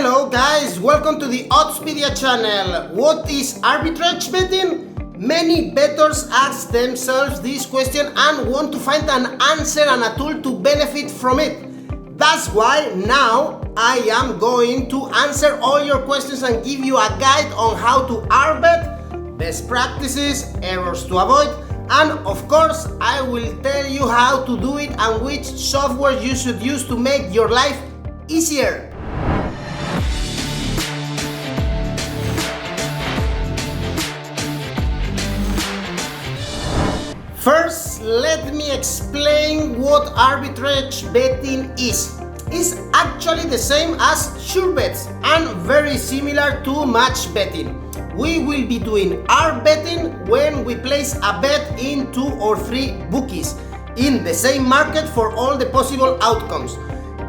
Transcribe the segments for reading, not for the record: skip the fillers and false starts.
Hello guys, welcome to the Oddspedia channel. What is arbitrage betting? Many bettors ask themselves this question and want to find an answer and a tool to benefit from it. That's why now I am going to answer all your questions and give you a guide on how to arbet, best practices, errors to avoid, and of course I will tell you how to do it and which software you should use to make your life easier. First, let me explain what arbitrage betting is. It's actually the same as sure bets and very similar to match betting. We will be doing our betting when we place a bet in 2 or 3 bookies in the same market for all the possible outcomes,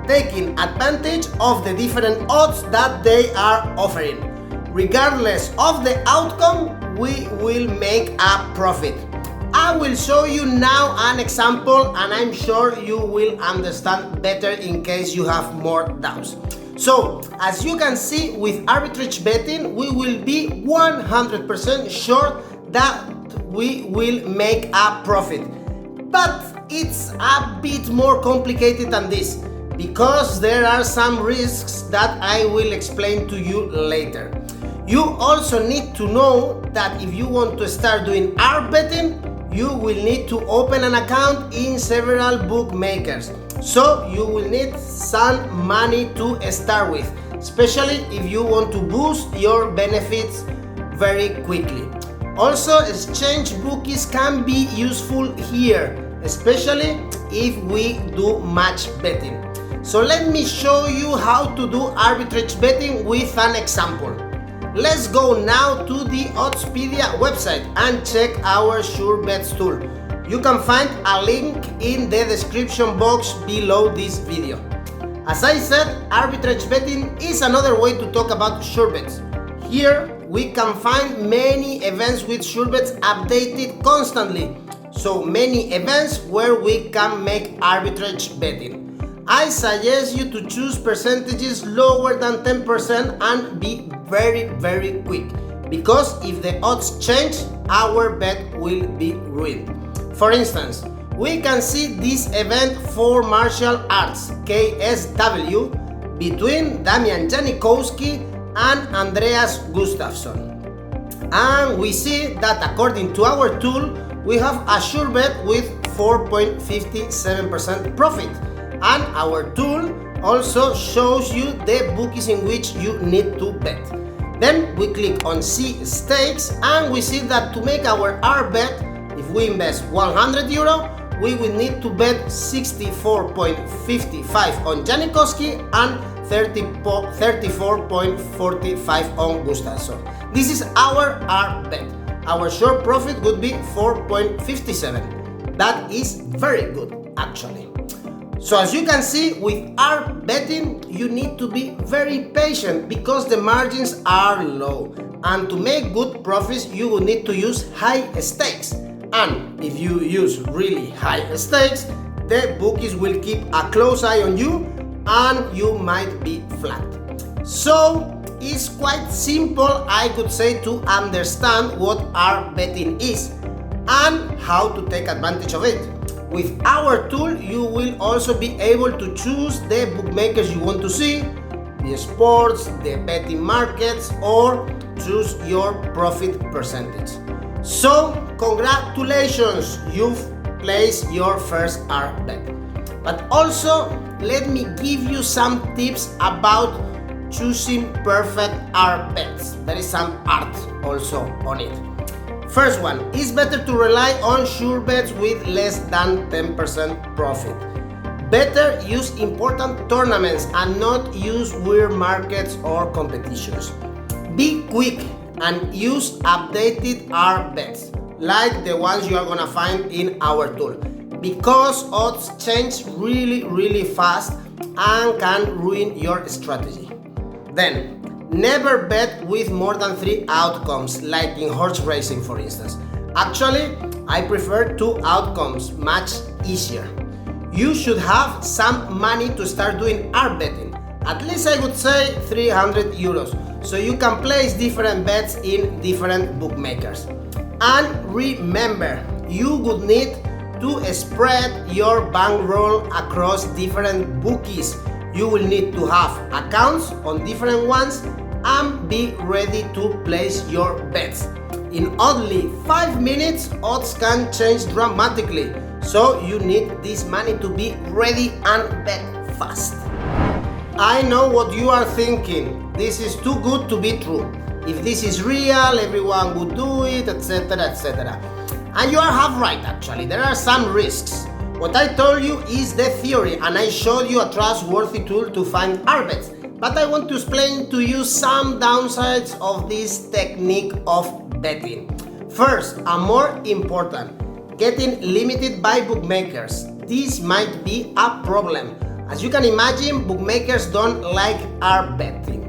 taking advantage of the different odds that they are offering. Regardless of the outcome, we will make a profit. I will show you now an example and I'm sure you will understand better in case you have more doubts. So, as you can see with arbitrage betting, we will be 100% sure that we will make a profit. But it's a bit more complicated than this because there are some risks that I will explain to you later. You also need to know that if you want to start doing arbetting, you will need to open an account in several bookmakers. So you will need some money to start with, especially if you want to boost your benefits very quickly. Also, exchange bookies can be useful here, especially if we do match betting. So let me show you how to do arbitrage betting with an example. Let's go now to the Oddspedia website and check our Sure Bets tool. You can find a link in the description box below this video. As I said, arbitrage betting is another way to talk about sure bets. Here we can find many events with sure bets updated constantly. So many events where we can make arbitrage betting. I suggest you to choose percentages lower than 10% and be very quick, because if the odds change, our bet will be ruined. For instance, we can see this event for martial arts KSW between Damian Janikowski and Andreas Gustafsson. And we see that according to our tool, we have a sure bet with 4.57% profit. And our tool also shows you the bookies in which you need to bet. Then we click on see stakes and we see that to make our bet, if we invest 100 euro, we will need to bet 64.55 on Janikowski and 34.45 on Gustafsson. This is our bet. Our short profit would be 4.57. That is very good actually. So as you can see, with our betting, you need to be very patient because the margins are low. And to make good profits, you will need to use high stakes. And if you use really high stakes, the bookies will keep a close eye on you and you might be flat. So it's quite simple, I could say, to understand what our betting is and how to take advantage of it. With our tool, you will also be able to choose the bookmakers you want to see, the sports, the betting markets, or choose your profit percentage. So, congratulations, you've placed your first bet. But also, let me give you some tips about choosing perfect bets. There is some art also on it. First one, it's better to rely on sure bets with less than 10% profit. Better use important tournaments and not use weird markets or competitions. Be quick and use updated bets, like the ones you are gonna find in our tool, because odds change really fast and can ruin your strategy. Then, never bet with more than 3 outcomes, like in horse racing for instance. Actually, I prefer 2 outcomes, much easier. You should have some money to start doing betting, At least I would say 300 euros. So you can place different bets in different bookmakers. And remember, you would need to spread your bankroll across different bookies. You will need to have accounts on different ones and be ready to place your bets. In only 5 minutes, odds can change dramatically. So you need this money to be ready and bet fast. I know what you are thinking. This is too good to be true. If this is real, everyone would do it, etc., etc. And you are half right actually. There are some risks. What I told you is the theory, and I showed you a trustworthy tool to find our bets. But I want to explain to you some downsides of this technique of betting. First, and more important, getting limited by bookmakers. This might be a problem. As you can imagine, bookmakers don't like our betting.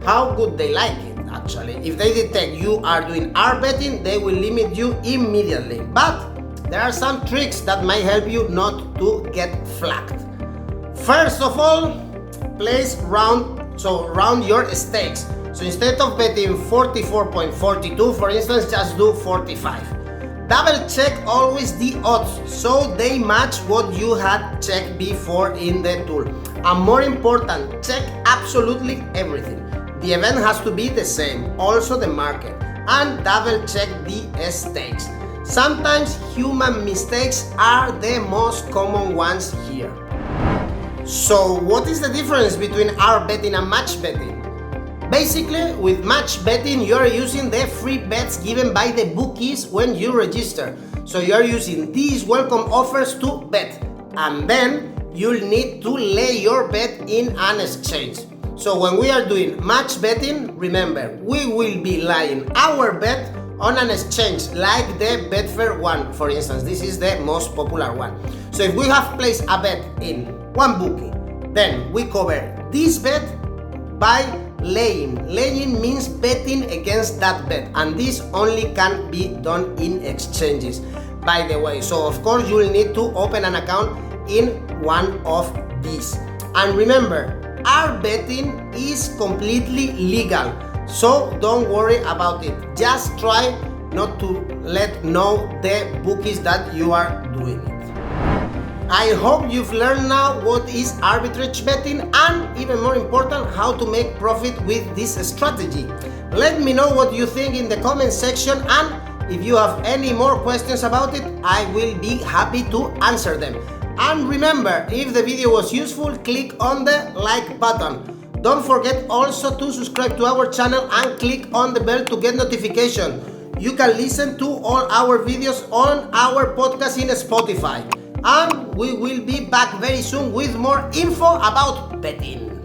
How could they like it actually? If they detect you are doing our betting, they will limit you immediately. But there are some tricks that might help you not to get flagged. First of all, place round your stakes. So instead of betting 44.42, for instance, just do 45. Double check always the odds so they match what you had checked before in the tool. And more important, check absolutely everything. The event has to be the same, also the market, and double check the stakes. Sometimes human mistakes are the most common ones here. So what is the difference between our betting and match betting? Basically, with match betting, you are using the free bets given by the bookies when you register. So you are using these welcome offers to bet, and then you'll need to lay your bet in an exchange. So when we are doing match betting, remember, we will be laying our bet on an exchange like the Betfair one, for instance. This is the most popular one. So if we have placed a bet in one bookie, then we cover this bet by laying. Laying means betting against that bet, and this only can be done in exchanges, by the way. So of course you will need to open an account in one of these. And remember, our betting is completely legal, so don't worry about it. Just try not to let know the bookies that you are doing it. I hope you've learned now what is arbitrage betting, and even more important, how to make profit with this strategy. Let me know what you think in the comment section, and if you have any more questions about it, I will be happy to answer them. And remember, if the video was useful, click on the like button. Don't forget also to subscribe to our channel and click on the bell to get notification. You can listen to all our videos on our podcast in Spotify. And we will be back very soon with more info about betting.